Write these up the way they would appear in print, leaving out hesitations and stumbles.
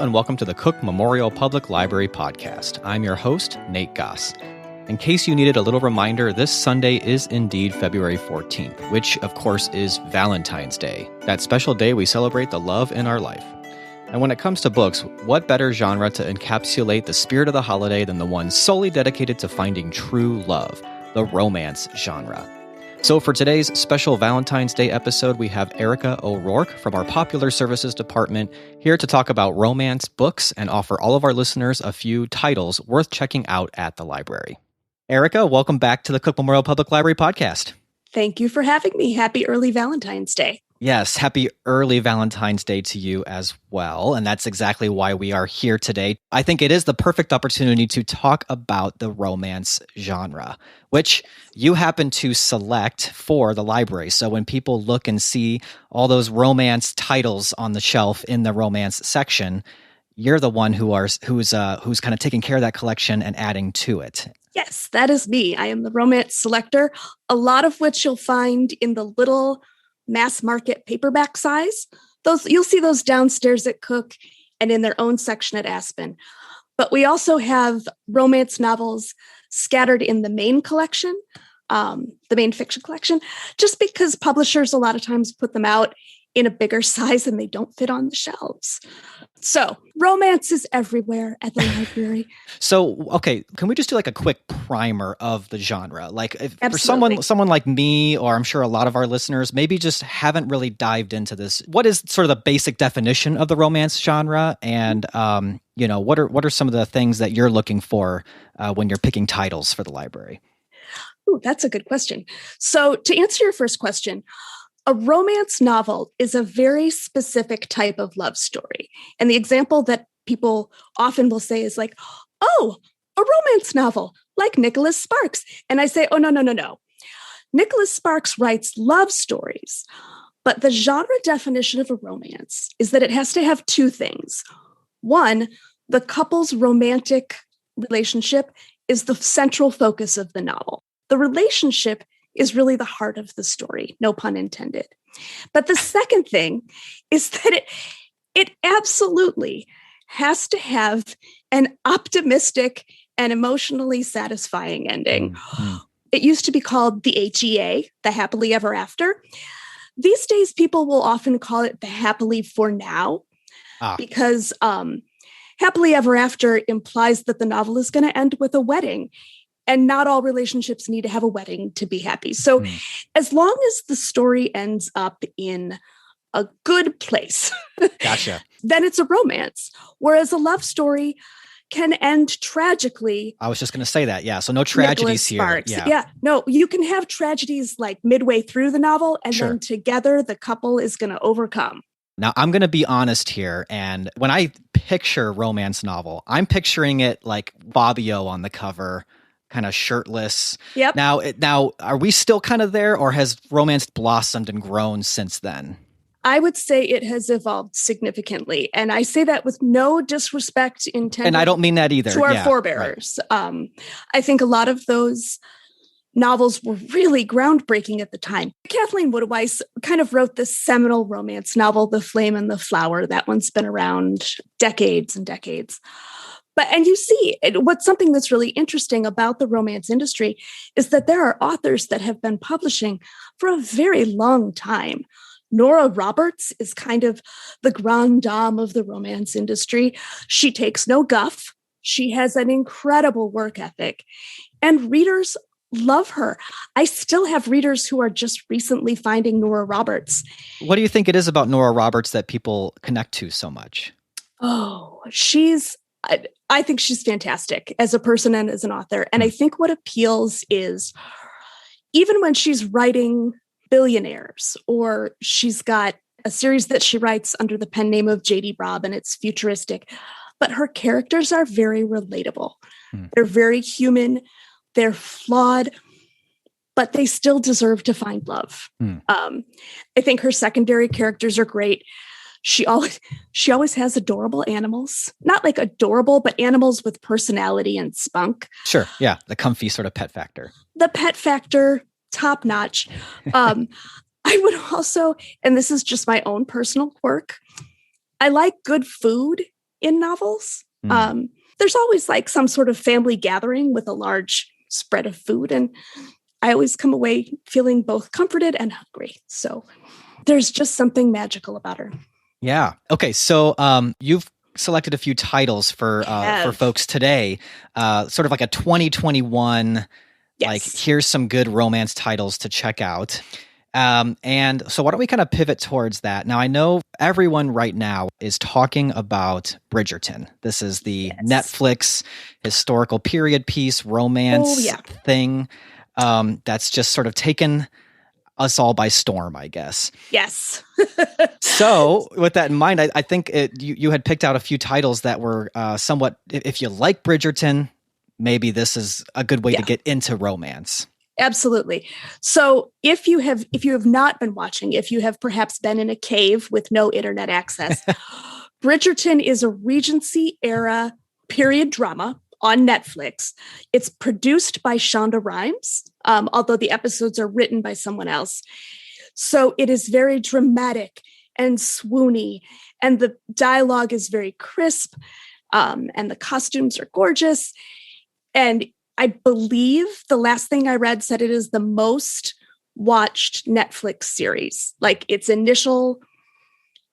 and welcome to the Cook Memorial Public Library podcast. I'm your host, Nate Goss. In case you needed a little reminder, this Sunday is indeed February 14th, which, of course, is Valentine's Day, that special day we celebrate the love in our life. And when it comes to books, what better genre to encapsulate the spirit of the holiday than the one solely dedicated to finding true love, the romance genre? So for today's special Valentine's Day episode, we have Erica O'Rourke from our Popular Services Department here to talk about romance books and offer all of our listeners a few titles worth checking out at the library. Erica, welcome back to the Cook Memorial Public Library podcast. Thank you for having me. Happy early Valentine's Day. Yes, happy early Valentine's Day to you as well. And that's exactly why we are here today. I think it is the perfect opportunity to talk about the romance genre, which you happen to select for the library. So when people look and see all those romance titles on the shelf in the romance section, you're the one who's kind of taking care of that collection and adding to it. Yes, that is me. I am the romance selector, a lot of which you'll find in the little mass market paperback size. You'll see those downstairs at Cook and in their own section at Aspen. But we also have romance novels scattered in the main collection, the main fiction collection, just because publishers a lot of times put them out in a bigger size and they don't fit on the shelves. So romance is everywhere at the library. So, okay, can we just do like a quick primer of the genre? Like for Absolutely. someone like me, or I'm sure a lot of our listeners, maybe just haven't really dived into this. What is sort of the basic definition of the romance genre? And, what are some of the things that you're looking for when you're picking titles for the library? Ooh, that's a good question. So to answer your first question, a romance novel is a very specific type of love story. And the example that people often will say is like, oh, a romance novel like Nicholas Sparks. And I say, oh, no. Nicholas Sparks writes love stories. But the genre definition of a romance is that it has to have two things. One, the couple's romantic relationship is the central focus of the novel. The relationship is really the heart of the story, no pun intended. But the second thing is that it absolutely has to have an optimistic and emotionally satisfying ending. Mm-hmm. It used to be called the HEA, the happily ever after. These days, people will often call it the happily for now, because happily ever after implies that the novel is going to end with a wedding. And not all relationships need to have a wedding to be happy. So as long as the story ends up in a good place, gotcha, then it's a romance. Whereas a love story can end tragically. I was just going to say that. Yeah. So no tragedies here. Yeah. No, you can have tragedies like midway through the novel, and then together the couple is going to overcome. Now, I'm going to be honest here. And when I picture romance novel, I'm picturing it like Bobbio on the cover, kind of shirtless. Yep. Now, are we still kind of there, or has romance blossomed and grown since then? I would say it has evolved significantly. And I say that with no disrespect intended. And I don't mean that either. To our forebearers. Right. I think a lot of those novels were really groundbreaking at the time. Kathleen Woodiwice kind of wrote this seminal romance novel, The Flame and the Flower. That one's been around decades and decades. And you see, what's something that's really interesting about the romance industry is that there are authors that have been publishing for a very long time. Nora Roberts is kind of the grande dame of the romance industry. She takes no guff. She has an incredible work ethic, and readers love her. I still have readers who are just recently finding Nora Roberts. What do you think it is about Nora Roberts that people connect to so much? Oh, I think she's fantastic as a person and as an author. And I think what appeals is even when she's writing billionaires, or she's got a series that she writes under the pen name of J.D. Robb, and it's futuristic, but her characters are very relatable. They're very human. They're flawed, but they still deserve to find love. I think her secondary characters are great. She always has adorable animals, not like adorable, but animals with personality and spunk. Sure. Yeah. The comfy sort of pet factor. The pet factor, top notch. I would also, and this is just my own personal quirk, I like good food in novels. There's always like some sort of family gathering with a large spread of food. And I always come away feeling both comforted and hungry. So there's just something magical about her. Yeah. Okay. So you've selected a few titles for folks today, sort of like a 2021, like here's some good romance titles to check out. And so why don't we kind of pivot towards that? Now, I know everyone right now is talking about Bridgerton. This is the Netflix historical period piece romance thing that's just sort of taken us all by storm, I guess. Yes. So with that in mind, I think you had picked out a few titles that were somewhat, if you like Bridgerton, maybe this is a good way to get into romance. Absolutely. So if you have not been watching, if you have perhaps been in a cave with no internet access, Bridgerton is a Regency era period drama on Netflix. It's produced by Shonda Rhimes, although the episodes are written by someone else. So it is very dramatic and swoony, and the dialogue is very crisp, and the costumes are gorgeous. And I believe the last thing I read said it is the most watched Netflix series. Like its initial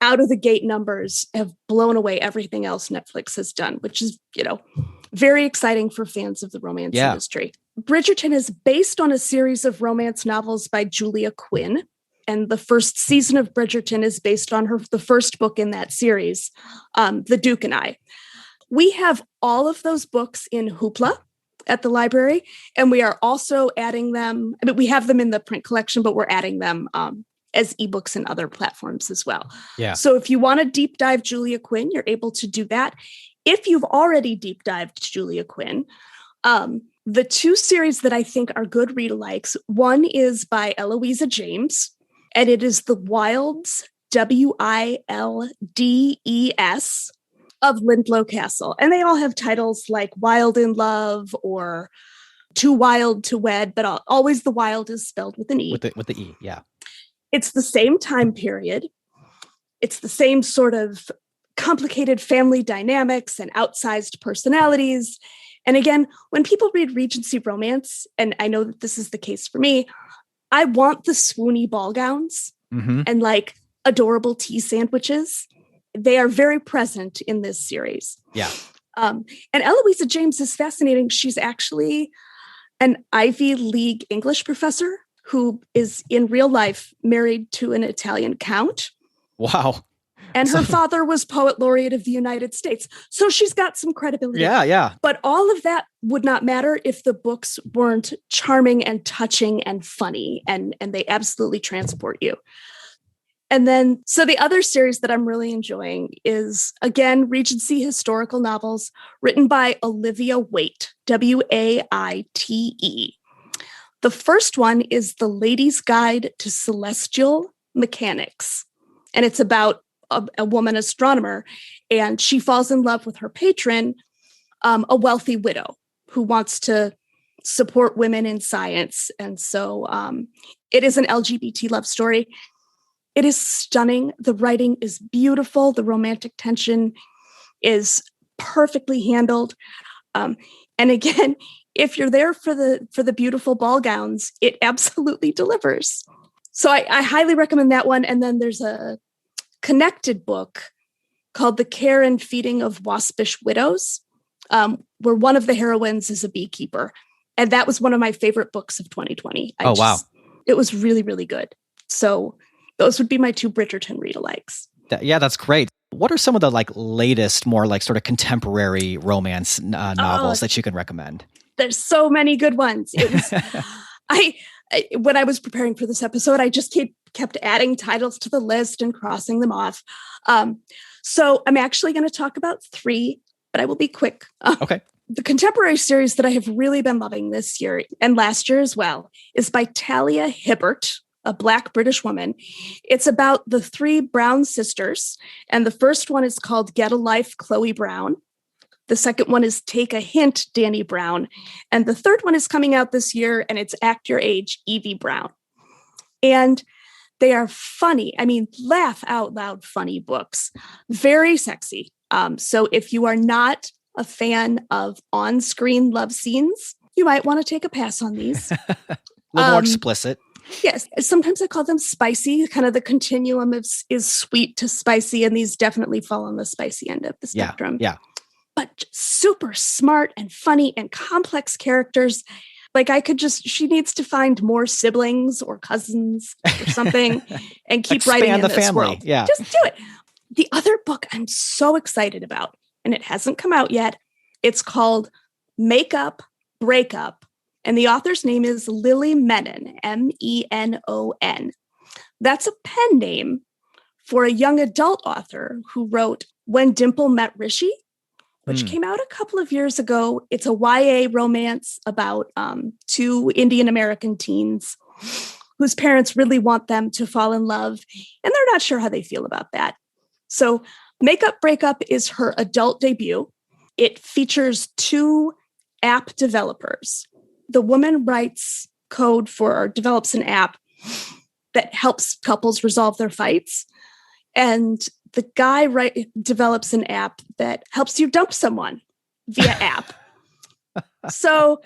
out of the gate numbers have blown away everything else Netflix has done, which is, very exciting for fans of the romance industry. Bridgerton is based on a series of romance novels by Julia Quinn. And the first season of Bridgerton is based on the first book in that series, The Duke and I. We have all of those books in Hoopla at the library, and we are also adding them. I mean, we have them in the print collection, but we're adding them as ebooks and other platforms as well. Yeah. So if you want to deep dive Julia Quinn, you're able to do that. If you've already deep dived Julia Quinn, the two series that I think are good read-alikes, one is by Eloisa James, and it is The Wilds, Wildes, of Lindlow Castle. And they all have titles like Wild in Love or Too Wild to Wed, but always the wild is spelled with an E. With the E, yeah. It's the same time period. It's the same sort of complicated family dynamics and outsized personalities. And again, when people read Regency romance, and I know that this is the case for me, I want the swoony ball gowns and like adorable tea sandwiches. They are very present in this series. Yeah. And Eloisa James is fascinating. She's actually an Ivy League English professor who is in real life married to an Italian count. Wow. And her father was poet laureate of the United States. So she's got some credibility. Yeah. But all of that would not matter if the books weren't charming and touching and funny. And they absolutely transport you. And then, so the other series that I'm really enjoying is, again, Regency historical novels written by Olivia Waite, Waite. The first one is The Lady's Guide to Celestial Mechanics. And it's about a woman astronomer, and she falls in love with her patron, a wealthy widow who wants to support women in science. And so it is an LGBT love story. It is stunning. The writing is beautiful. The romantic tension is perfectly handled. And again, if you're there for the beautiful ball gowns, it absolutely delivers. So I highly recommend that one. And then there's a connected book called The Care and Feeding of Waspish Widows, where one of the heroines is a beekeeper. And that was one of my favorite books of 2020. Wow. It was really, really good. So those would be my two Bridgerton read-alikes. Yeah, that's great. What are some of the latest, more sort of contemporary romance novels that you can recommend? There's so many good ones. It was, when I was preparing for this episode, I just kept adding titles to the list and crossing them off. So I'm actually going to talk about three, but I will be quick. Okay. The contemporary series that I have really been loving this year and last year as well is by Talia Hibbert, a Black British woman. It's about the three Brown sisters. And the first one is called Get a Life, Chloe Brown. The second one is Take a Hint, Danny Brown. And the third one is coming out this year, and it's Act Your Age, Evie Brown. And they are funny. I mean, laugh out loud funny books. Very sexy. So if you are not a fan of on-screen love scenes, you might want to take a pass on these. A little more explicit. Yes. Sometimes I call them spicy. Kind of the continuum is sweet to spicy, and these definitely fall on the spicy end of the spectrum. Yeah. But super smart and funny and complex characters. Like she needs to find more siblings or cousins or something and keep writing in the this family. world. Yeah. Just do it. The other book I'm so excited about, and it hasn't come out yet, it's called Make-up, Break-up. And the author's name is Lily Menon, Menon. That's a pen name for a young adult author who wrote When Dimple Met Rishi, which came out a couple of years ago. It's a YA romance about two Indian American teens whose parents really want them to fall in love, and they're not sure how they feel about that. So Make-up, Break-up is her adult debut. It features two app developers. The woman writes code or develops an app that helps couples resolve their fights. And the guy develops an app that helps you dump someone via app. So,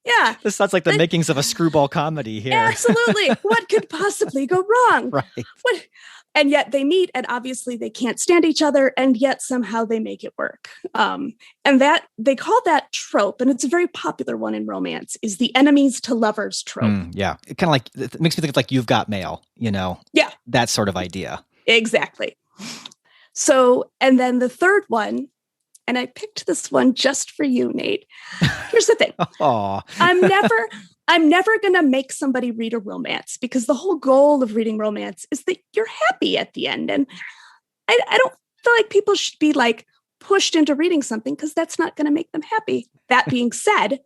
yeah. This sounds like the makings of a screwball comedy here. Absolutely. What could possibly go wrong? Right. And yet they meet, and obviously they can't stand each other, and yet somehow they make it work. And that they call that trope, and it's a very popular one in romance, is the enemies to lovers trope. Yeah. It kind of like, it makes me think of like You've Got Mail, Yeah. That sort of idea. Exactly. So, and then the third one, and I picked this one just for you, Nate. Here's the thing. I'm never going to make somebody read a romance, because the whole goal of reading romance is that you're happy at the end. And I don't feel like people should be like pushed into reading something, because that's not going to make them happy. That being said,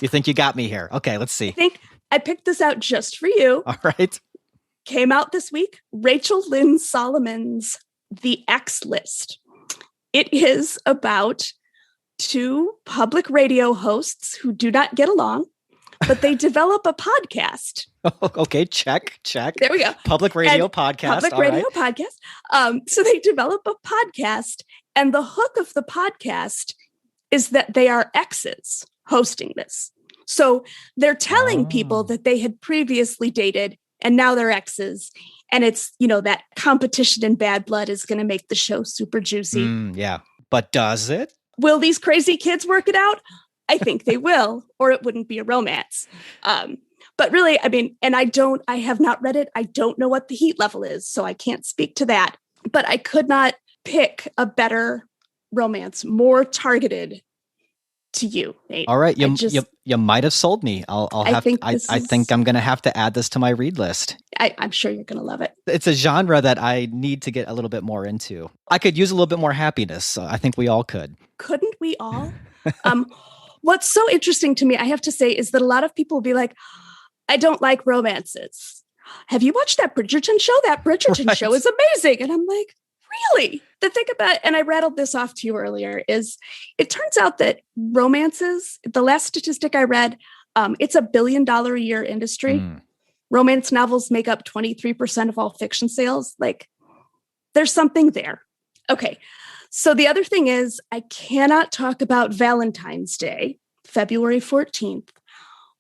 you think you got me here. Okay, let's see. I think I picked this out just for you. All right. Came out this week. Rachel Lynn Solomon's The X List. It is about two public radio hosts who do not get along, but they develop a podcast. Okay, check. There we go. Public radio podcast. So they develop a podcast, and the hook of the podcast is that they are exes hosting this. So they're telling people that they had previously dated, and now they're exes. And it's, that competition and bad blood is going to make the show super juicy. Yeah. But does it? Will these crazy kids work it out? I think they will, or it wouldn't be a romance. But really, I have not read it. I don't know what the heat level is, so I can't speak to that. But I could not pick a better romance, more targeted to you, Nate. All right. You might have sold me. I think I'm going to have to add this to my read list. I'm sure you're going to love it. It's a genre that I need to get a little bit more into. I could use a little bit more happiness. So I think we all could. Couldn't we all? What's so interesting to me, I have to say, is that a lot of people will be like, I don't like romances. Have you watched that Bridgerton show? That Bridgerton show is amazing. And I'm like, really? The thing about, and I rattled this off to you earlier, is it turns out that romances, the last statistic I read, it's $1 billion a year industry. Romance novels make up 23% of all fiction sales. Like, there's something there. Okay. So the other thing is, I cannot talk about Valentine's Day, February 14th,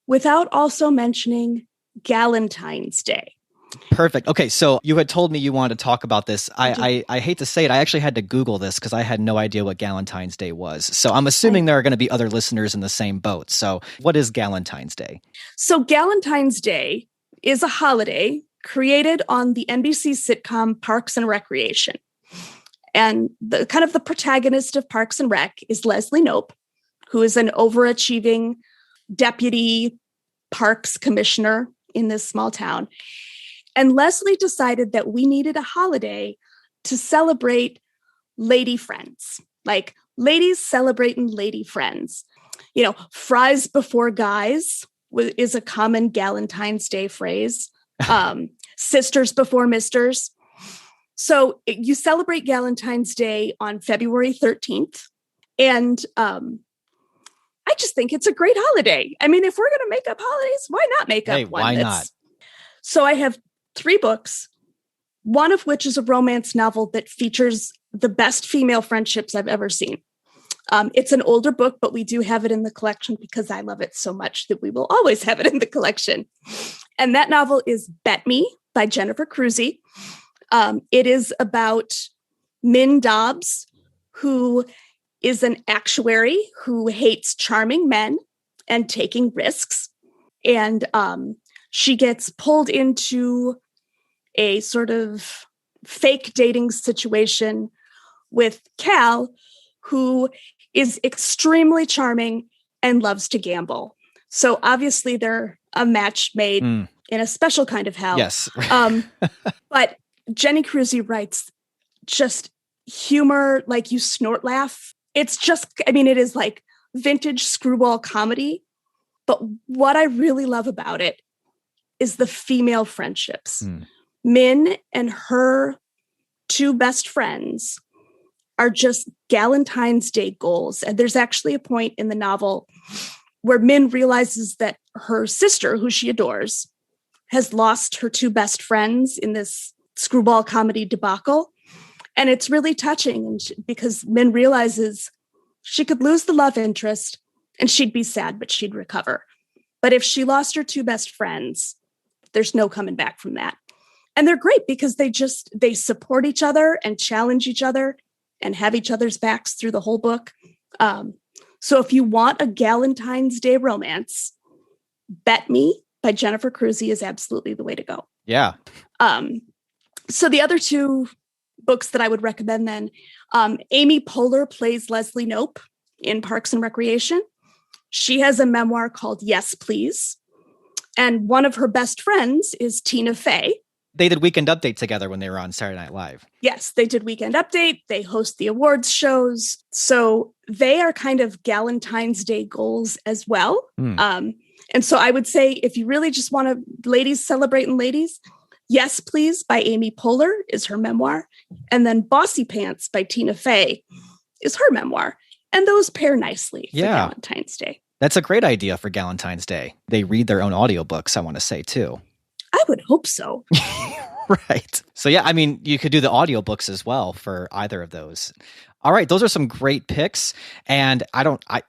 without also mentioning Galentine's Day. Perfect. Okay, so you had told me you wanted to talk about this. I hate to say it, I actually had to Google this because I had no idea what Galentine's Day was. So I'm assuming there are going to be other listeners in the same boat. So what is Galentine's Day? So Galentine's Day is a holiday created on the NBC sitcom Parks and Recreation. And the protagonist of Parks and Rec is Leslie Knope, who is an overachieving deputy parks commissioner in this small town. And Leslie decided that we needed a holiday to celebrate lady friends, like ladies celebrating lady friends. Fries before guys is a common Galentine's Day phrase. Sisters before misters. So you celebrate Galentine's Day on February 13th. And I just think it's a great holiday. I mean, if we're going to make up holidays, why not make up one? Why not? So I have 3 books, one of which is a romance novel that features the best female friendships I've ever seen. It's an older book, but we do have it in the collection because I love it so much that we will always have it in the collection. And that novel is Bet Me by Jennifer Cruzy. It is about Min Dobbs, who is an actuary who hates charming men and taking risks. And she gets pulled into a sort of fake dating situation with Cal, who is extremely charming and loves to gamble. So obviously they're a match made in a special kind of hell. Yes. But Jenny Cruzy writes just humor, like you snort laugh. It's just, I mean, it is like vintage screwball comedy. But what I really love about it is the female friendships. Min and her two best friends are just Galentine's Day goals. And there's actually a point in the novel where Min realizes that her sister, who she adores, has lost her two best friends in this screwball comedy debacle. And it's really touching because Min realizes she could lose the love interest and she'd be sad, but she'd recover. But if she lost her two best friends, there's no coming back from that. And they're great because they support each other and challenge each other and have each other's backs through the whole book. So if you want a Galentine's Day romance, Bet Me by Jennifer Cruzy is absolutely the way to go. Yeah. So the other two books that I would recommend then, Amy Poehler plays Leslie Knope in Parks and Recreation. She has a memoir called Yes, Please. And one of her best friends is Tina Fey. They did Weekend Update together when they were on Saturday Night Live. Yes, they did Weekend Update. They host the awards shows. So they are kind of Galentine's Day goals as well. And so I would say if you really just want to ladies celebrating ladies, Yes, Please by Amy Poehler is her memoir. And then Bossy Pants by Tina Fey is her memoir. And those pair nicely for Galentine's Day. That's a great idea for Galentine's Day. They read their own audiobooks, I want to say, too. I would hope so. Right. So, yeah, I mean, you could do the audiobooks as well for either of those. All right. Those are some great picks. And I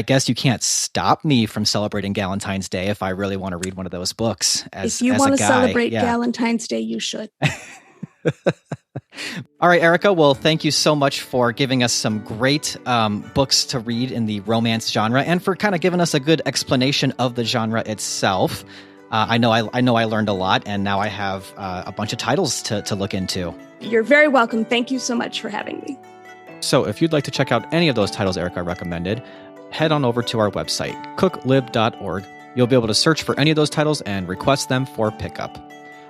guess you can't stop me from celebrating Galentine's Day if I really want to read one of those books. If you want to celebrate Galentine's Day, you should. All right, Erica. Well, thank you so much for giving us some great books to read in the romance genre and for kind of giving us a good explanation of the genre itself. I know I learned a lot, and now I have a bunch of titles to look into. You're very welcome. Thank you so much for having me. So if you'd like to check out any of those titles Erica recommended, head on over to our website, cooklib.org. You'll be able to search for any of those titles and request them for pickup.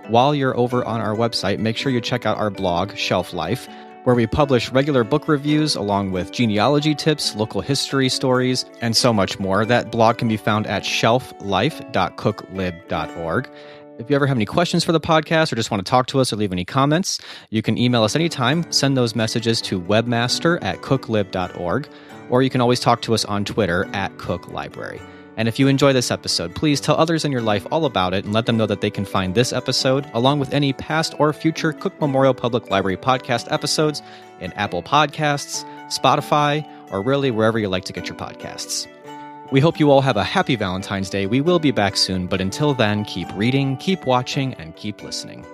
While you're over on our website, make sure you check out our blog, Shelf Life, where we publish regular book reviews along with genealogy tips, local history stories, and so much more. That blog can be found at shelflife.cooklib.org. If you ever have any questions for the podcast or just want to talk to us or leave any comments, you can email us anytime. Send those messages to webmaster@cooklib.org, or you can always talk to us on Twitter @cooklibrary. And if you enjoy this episode, please tell others in your life all about it and let them know that they can find this episode, along with any past or future Cook Memorial Public Library podcast episodes, in Apple Podcasts, Spotify, or really wherever you like to get your podcasts. We hope you all have a happy Valentine's Day. We will be back soon, but until then, keep reading, keep watching, and keep listening.